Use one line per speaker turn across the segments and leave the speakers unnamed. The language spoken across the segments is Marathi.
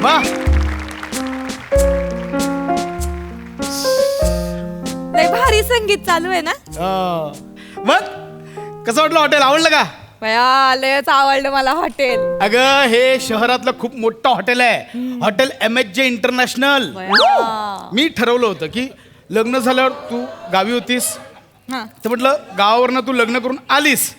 वाह.
लय भारी संगीत चालू आहे ना.
मग कसं वाटलं हॉटेल? आवडलं का?
बया लयच आवडलं मला हॉटेल.
अगं हे शहरातलं खूप मोठं हॉटेल आहे, हॉटेल MHJ इंटरनॅशनल. मी ठरवलं होतं की लग्न झाल्यावर तू गावी होतीस, तर म्हटलं गावावरनं तू लग्न करून आलीस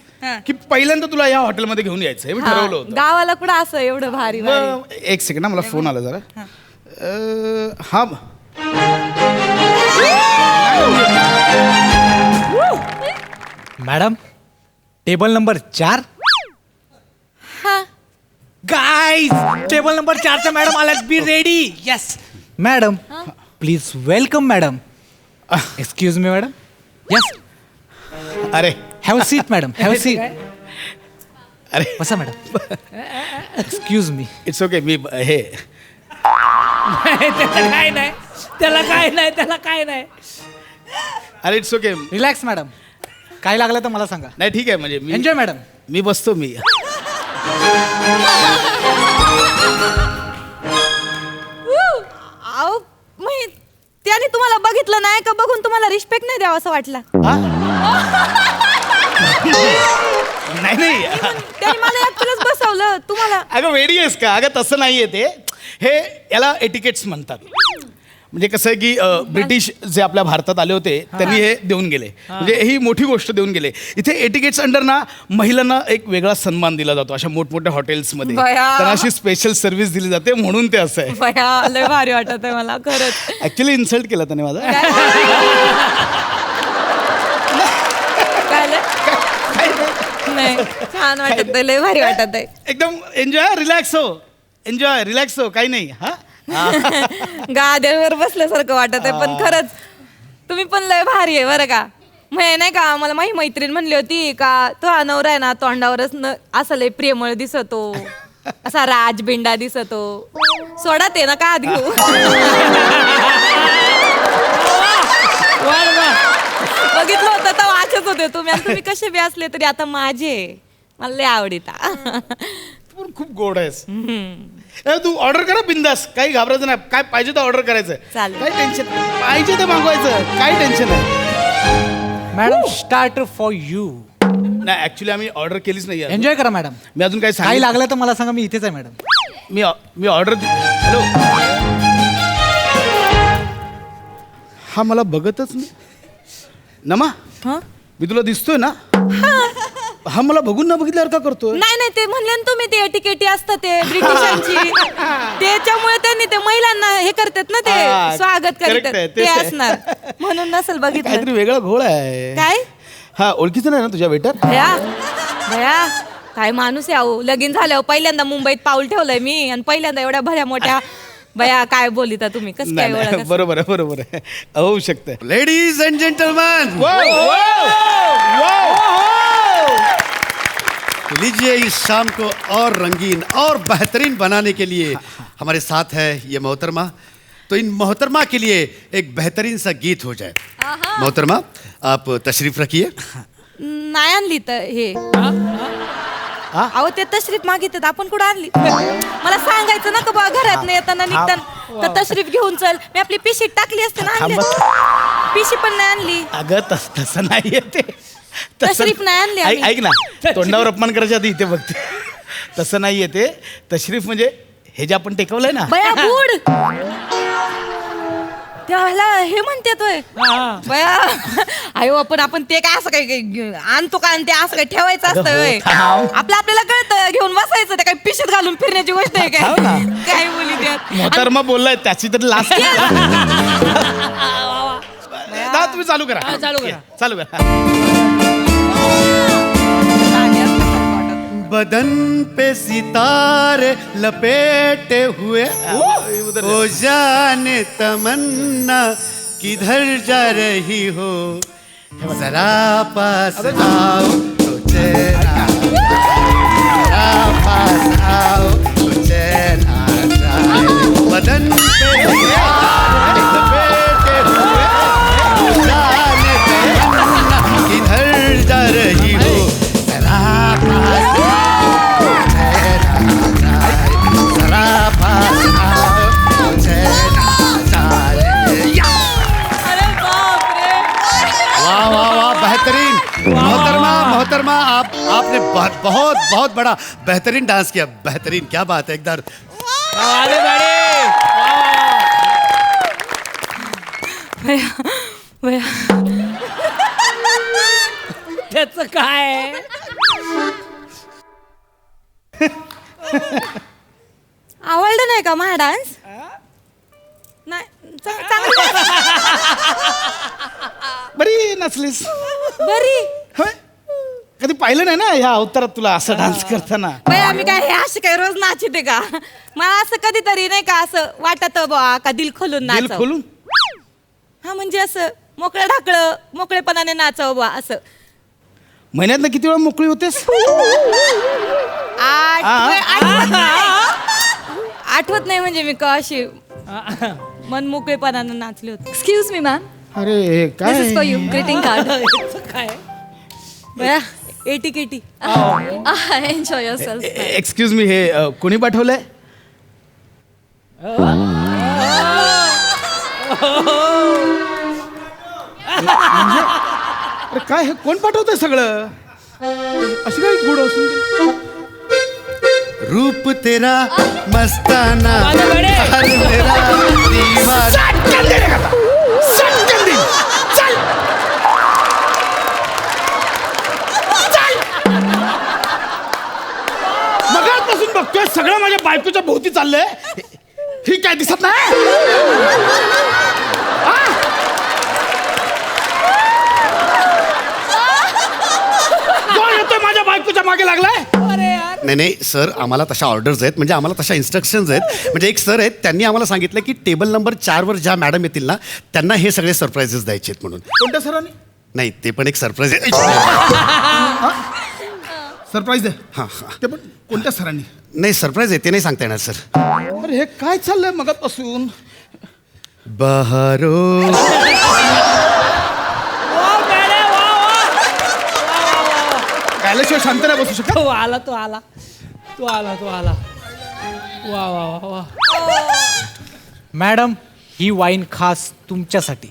की पहिल्यांदा तुला या हॉटेलमध्ये घेऊन यायचं हे मी ठरवलं होतं.
गावाला कुठं असं एवढं भारी भारी.
एक सेकंड ना, मला फोन आला जरा. हा
मॅडम, टेबल नंबर 4.
हा
गाईज, टेबल नंबर 4च्या मॅडम आल्यात. Be ready. Yes madam, please welcome madam. Excuse me madam. Yes,
अरे
have seat madam, have seat.
अरे
बसा madam. Excuse me.
It's okay. मी हे
त्याला काय नाही.
अरे इट्स ओके.
Relax madam. काय लागलं तर मला सांगा.
नाही ठीक आहे, म्हणजे मी
एन्जॉय मॅडम.
मी बसतो. मी
अहो त्याने तुम्हाला बघितलं नाही का? बघून तुम्हाला रिस्पेक्ट नाही द्यावा असं वाटलं.
नाही नाही
त्याने मला एकटंच बसवलं तुम्हाला.
अगं वेडी आहेस का? अगं तसं नाहीये ते. हे याला एटिकेट्स म्हणतात. म्हणजे कसं आहे की ब्रिटिश जे आपल्या भारतात आले होते त्यांनी हे देऊन गेले, म्हणजे ही मोठी गोष्ट देऊन गेले. इथे एटिकेट्स अंडर ना महिलांना एक वेगळा सन्मान दिला जातो अशा मोठमोठ्या हॉटेल्समध्ये.
बया.
त्यांना अशी स्पेशल सर्व्हिस दिली जाते म्हणून ते असं आहे.
बया लय भारी वाटत आहे मला खरंच.
ऍक्च्युली इन्सल्ट केला त्याने माझा.
नाही छान वाटत आहे, लय भारी वाटत आहे.
एकदम एन्जॉय. रिलॅक्स हो, एन्जॉय, रिलॅक्स हो, काही नाही. हा
गाद्यावर बसल्यासारखं वाटत आहे. पण खरंच तुम्ही पण लय भारी आहे बरं का. नाही का, मला माझी मैत्रीण म्हणली होती का तो नवरा आहे ना तोंडावरच असं लय प्रेमळ दिसतो, असा राजबिंडा दिसतो. सोडा ते ना का घेऊ. बघितलं होतं तर वाचत होते तुम्ही, आणि तुम्ही कसे बी असले तरी आता माझे मला लय आवडीता.
खूप गोड आहेस. तू ऑर्डर करा बिंदास, काही घाबरायचं नाही. काय पाहिजे तर ऑर्डर करायचं.
चालेल.
काही टेन्शन पाहिजे ते मागवायचं, काही टेन्शन नाही.
Madam, starter for you.
नाही ऍक्च्युली आम्ही ऑर्डर केलीच नाही.
एन्जॉय करा मॅडम.
मी अजून काही
काही
सांगितलं.
लागलं तर मला सांगा, मी इथेच आहे मॅडम.
मी ऑर्डर. हॅलो. हा मला बघतच नाही. नमा, मी तुला दिसतोय ना? हा मला बघून ना बघितल्यावर का करतोय?
नाही ते म्हणले ना तुम्ही, ते एटिकेटी असतं ते ब्रिटिशांची, त्याच्यामुळे त्यांनी ते महिलांना हे करतात ना, ते स्वागत करतात ते असणार म्हणून नसेल बघितलं.
काहीतरी वेगळा घोळ आहे.
काय?
हा ओळखीचं नाही ना तुझ्या वेटर?
भया काय माणूस आहे अहो. लगीन झाल्यावर पहिल्यांदा मुंबईत पाऊल ठेवलंय मी, आणि पहिल्यांदा एवढ्या भल्या मोठ्या. बया काय बोलिता तुम्ही, कसं काय ओळख?
बरोबर आहे, होऊ शकतं.
लेडीज एंड जेंटलमैन, लीजिए इस शाम को और रंगीन और बेहतरीन बनाने के लिए हमारे साथ है ये मोहतरमा. तो इन मोहतरमा के लिए एक बेहतरीन सा गीत हो जाए. मोहतरमा आप तशरीफ रखिए.
नाही आणली तर हे अहो ते तशरीफ मागितलं आपण कुठं आणली? मला सांगायचं ना का बा, घरात नाही येताना निघताना तर तशरीफ घेऊन चल. मी आपली पिशी टाकली असते ना, आणली. पिशी पण नाही आणली.
अगं तसं नाहीये ते.
तशरीफ नाही आणली आम्ही.
ऐक ना, तोंडावर अपमान करायच्या आधी इथे बघते. तसं नाहीये ते. तशरीफ म्हणजे हे जे आपण टेकवलंय ना.
बया बूड त्याला हे म्हणते तोय बया. अयो पण आपण ते काय असं काही आणतो का, आणि ते असं काही ठेवायचं असतं होय? आपल्याला कळतं, घेऊन बसायचं. ते काही पिशेत घालून फिरण्याची गोष्ट आहे काय? काय बोली त्यात
मोहतरमा बोललाय त्याची तर लास्ट. तुम्ही चालू करा. चालू करा.
बदन पे सितारे लपेटे हुए ओ जाने तमन्ना किधर जा रही हो, जरा पास आओ तो चैन आ जरा पास आओ तो चैन आ जाए. बदन पे सितारे लपेटे हुए ओ जाने तमन्ना किधर जा रही हो, जरा पास आओ तो चैन आ जाए, जरा पास आओ बहुत बहुत बड़ा बेहतरीन डांस किया, बेहतरीन, क्या बात है एकदम.
अरे बडे
भैया
त्याचं काय
आवडलं नाही का माझा डान्स नाही चांगलं
बरी नसलीस
बरी
होय कधी पाहिलं नाही ना ह्या अवतारात तुला असं डान्स करताना.
बाई आम्ही काय हे असे काय रोज नाचते का मला असं कधीतरी नाही का असं वाटत बा का दिल खोलून
दिल
नाच
खोलून
हा म्हणजे असं मोकळं ढाकळं मोकळेपणाने नाचावं बा असं
महिन्यात किती वेळा मोकळी होतेस?
आठवत नाही म्हणजे मी का अशी मन मोकळेपणाने नाचले होते.
Excuse me, ma'am.
अरे
This is for
काय
you. Greeting card.
काय
बया एटी केटी
Enjoy yourself.
एक्सक्यूज मी हे कोणी पाठवलंय? म्हणजे अरे काय हे कोण पाठवतंय सगळं? अशी काय गुड असून गेली?
रूप तेरा मस्ताना
अरे बडे.
हर मेरा दीवाना.
सटकन दे रे आता. सटकन दे. चल. चल. मगाचपासून बघतोय सगळं माझ्या बायकोच्या भोवती चाललंय. ही काय दिसत नाही? कोण येतोय माझ्या बायकोच्या मागे लागलाय?
नाही नाही सर, आम्हाला तशा ऑर्डर्स आहेत, म्हणजे आम्हाला तशा इन्स्ट्रक्शन्स आहेत. म्हणजे एक सर आहेत, त्यांनी आम्हाला सांगितलं की टेबल नंबर 4 वर ज्या मॅडम येतील ना त्यांना हे सगळे सरप्राईजेस द्यायचे आहेत म्हणून.
कोणत्या सरांनी?
नाही ते पण एक सरप्राईज आहे.
सरप्राईज आहे.
हां हां.
ते पण कोणत्या सरांनी?
नाही सरप्राईज आहे, ते नाही सांगता येणार सर.
अरे हे काय चाललंय मगापासून?
बहारो
गायल्याशिवाय शांत नाही बसू शकत.
तो आला तो आला तो आला तो आला वा वा वा वा
मॅडम ही वाईन खास तुमच्यासाठी.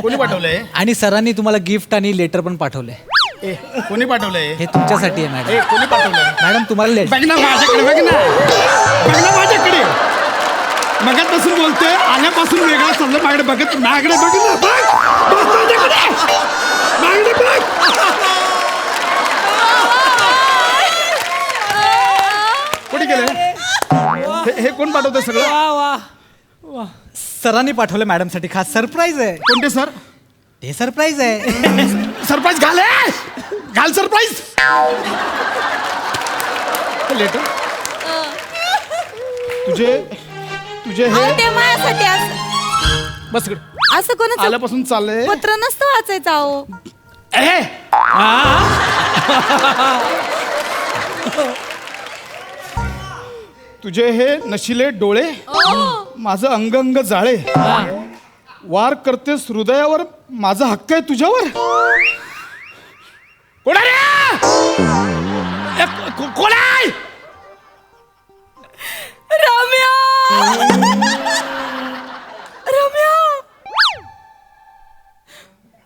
कोणी पाठवलंय?
आणि सरांनी तुम्हाला गिफ्ट आणि लेटर पण पाठवलंय.
ए, कोणी पाठवलंय?
हे तुमच्यासाठी आहे मॅडम.
ए, कोणी पाठवलंय?
मॅडम तुम्हाला लेटर.
बघ ना माझ्याकडे, बघ ना, बघ ना माझ्याकडे. मगापासून बोलतोय, आल्यापासून वेगळा चाललं माझ्याकडे. बघत माझ्याकडे बघ ना, बघ बघ माझ्याकडे, माझ्याकडे बघ. कोणी केलंय? हे कोण पाठवतंय सगळं?
वा वा
सरांनी पाठवलं मॅडमसाठी खास. सरप्राईज आहे.
कोणते सर?
ते सरप्राईज आहे.
सरप्राईज घाल, घाल सरप्राईज. लेटर तुझे हे
ते माझ्यासाठी असं
बस इकडे.
असं कोणाचं
आल्यापासून चाललंय.
पत्र नसतं वाचायचं अहो.
ए, तुझे हे नशिले डोळे, माझं अंग अंग जाळे, वार करतेस हृदयावर, माझा हक्क आहे तुझ्यावर. कोण आहे रे? कोण आहे?
रम्या रम्या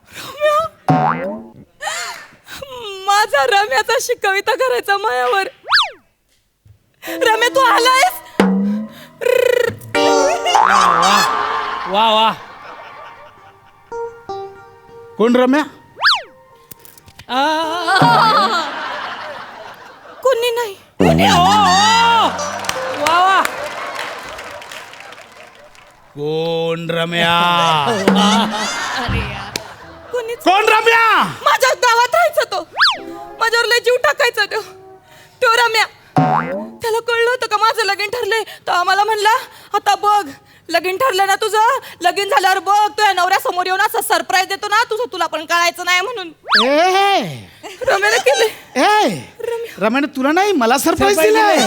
रम्या माझा रम्याचा अशी कविता करायचा मायावर. रम्या तू आलायस?
वा वा
कोण रम्या?
कोणी नाही.
वा वा
कोण रम्या?
कोणीच
कोण रम्या?
माझ्या गावात राहायचा तो, माझ्यावर लय जीव टाकायचा तो. तो रम्या. त्याला कळलं होतं का माझं लगीन ठरलंय, तर आम्हाला म्हणला आता बघ लगीन ठरलं ना तुझं, लगीन झाल्यावर बघ तुझ्या नवऱ्यासमोर येऊन असं सरप्राईज देतो ना, तुझं तुला पण कळायचं नाही म्हणून. रम्याने केले.
रम्याने तुला नाही मला सरप्राईज दिलाय.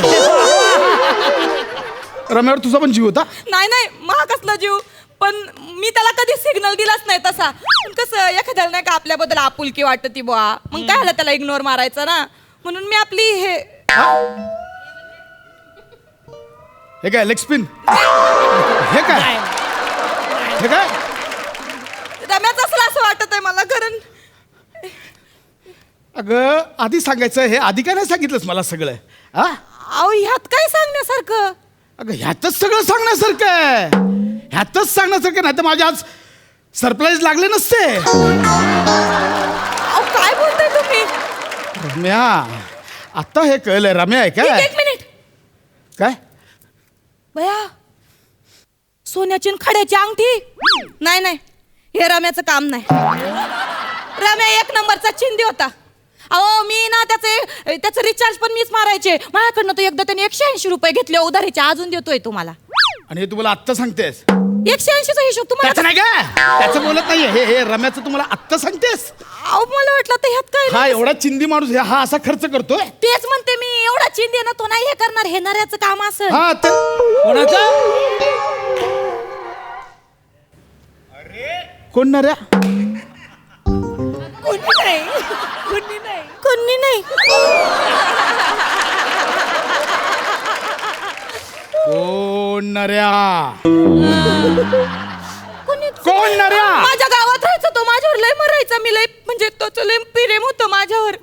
रम्यावर तुझा पण जीव होता?
नाही नाही महा कसला जीव, पण मी त्याला कधी सिग्नल दिलाच नाही तसा. पण कसं एखाद्याला नाही का आपल्याबद्दल आपुलकी वाटती बुवा, मग काय झालं त्याला इग्नोर मारायचा ना, म्हणून मी आपली हे
काय लेग स्पिन? हे काय? हे काय?
रम्याचं असलं असं वाटत वाटत आहे मला कारण
अगं आधी सांगायचं हे आधी काय नाही सांगितलंस मला सगळं हा
अहो ह्यात काय सांगण्यासारखं
अगं ह्यातच सगळं सांगण्यासारखं आहे ह्यातच सांगण्यासारखं नाही तर माझे आज सरप्राईज लागले नसते
अहो काय बोलताय तुम्ही
रम्या आता हे कळलंय रम्या आहे काय
एक मिनिट
काय
बया सोन्याची आणि खड्याची अंगठी नाही नाही हे रम्याचं काम नाही रम्या एक नंबरचा चिंदी होता अहो मी ना त्याचं रिचार्ज पण मीच मारायचे माझ्याकडनं तो एकदा त्याने 180 रुपये घेतले उधारीचे अजून देतोय तुम्हाला
आणि हे तुम्हाला आत्ता सांगतेस
180चा हिशोब
त्याचं
तुम्हाला
नाही का त्याचं बोलत नाहीये हे रम्याचं तुम्हाला आत्ता सांगतेस
अहो मला वाटलं तर ह्यात काय
हा
नाही.
एवढा चिंदी माणूस हा असा खर्च करतोय
तेच म्हणते मी एवढा चिंदी आहे ना तो नाही हे करणार हे नऱ्याचं काम असं
हा ते
कोणाचं
कोण नऱ्या
कोणी नाही
कोण नऱ्या
कोणीच
कोण नऱ्या
माझ्या गावात राहायचं तो माझ्यावर लय मरायचा मी लय म्हणजे तो लय प्रेम होतं माझ्यावर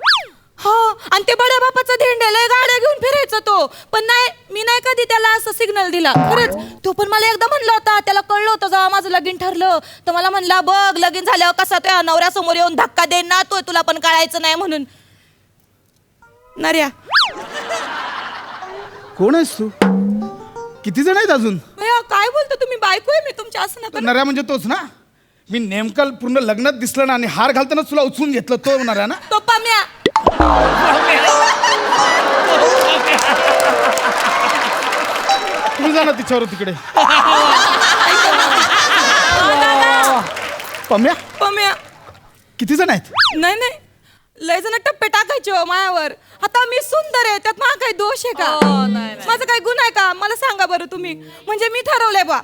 हा आणि ते बड्या बापाचा धेंड्या लय गाड्या घेऊन फिरायचा तो पण नाही मी नाही कधी त्याला असं सिग्नल दिला खरंच तो पण मला एकदा म्हणला होता त्याला कळलं होतं जेव्हा माझं लगीन ठरलं तर मला म्हणला बघ लगीन झाल्यावर कसा त्या नवऱ्यासमोर येऊन धक्का देईन ना तो तुला पण कळायचं नाही म्हणून नर्या
कोण आहेस तू किती जण आहेत अजून
भैया, काय बोलतो तुम्ही बायको आहे मी तुमच्या असं नका ना.
नऱ्या म्हणजे तोच ना मी नेमकं पूर्ण लग्नात दिसलं ना आणि हार घालताना तुला उचलून घेतलं तो नऱ्या ना
तो पाम्या
तुम्ही जा ना तिच्यावर तिकडे पम्या
पाम्या
किती जण आहेत
नाही नाही लय जण टप्पे टाकायचे हो मायावर आता मी सुंदर आहे त्यात माझा काही दोष आहे का माझा काही गुन्हा आहे का मला सांगा बरं तुम्ही म्हणजे मी ठरवलंय बा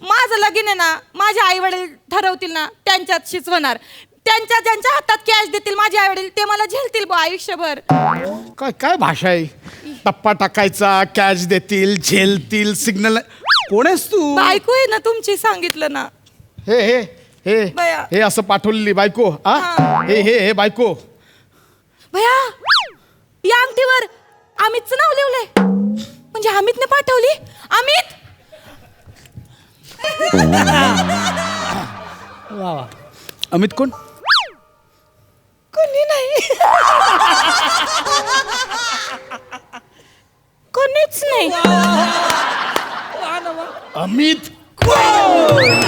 माझं लगीन आहे ना माझे आई वडील ठरवतील ना त्यांच्यात शिचवणार ज्यांच्या हातात कॅश देतील माझे आई वडील ते मला झेलतील बा आयुष्यभर
काय काय भाषा आहे टप्पा टाकायचा कॅश देतील झेलतील सिग्नल कोण आहेस तू
बायको आहे ना तुमची सांगितलं ना
हे हे हे
बया.
हे असं पाठवलेली बायको हा
हा.
हे बायको
भया या अंगठीवर अमितचं नाव लिवलंय म्हणजे अमितने पाठवली अमित
वा वा
अमित कोण
कोणी नाही कोणीच नाही
अमित कोण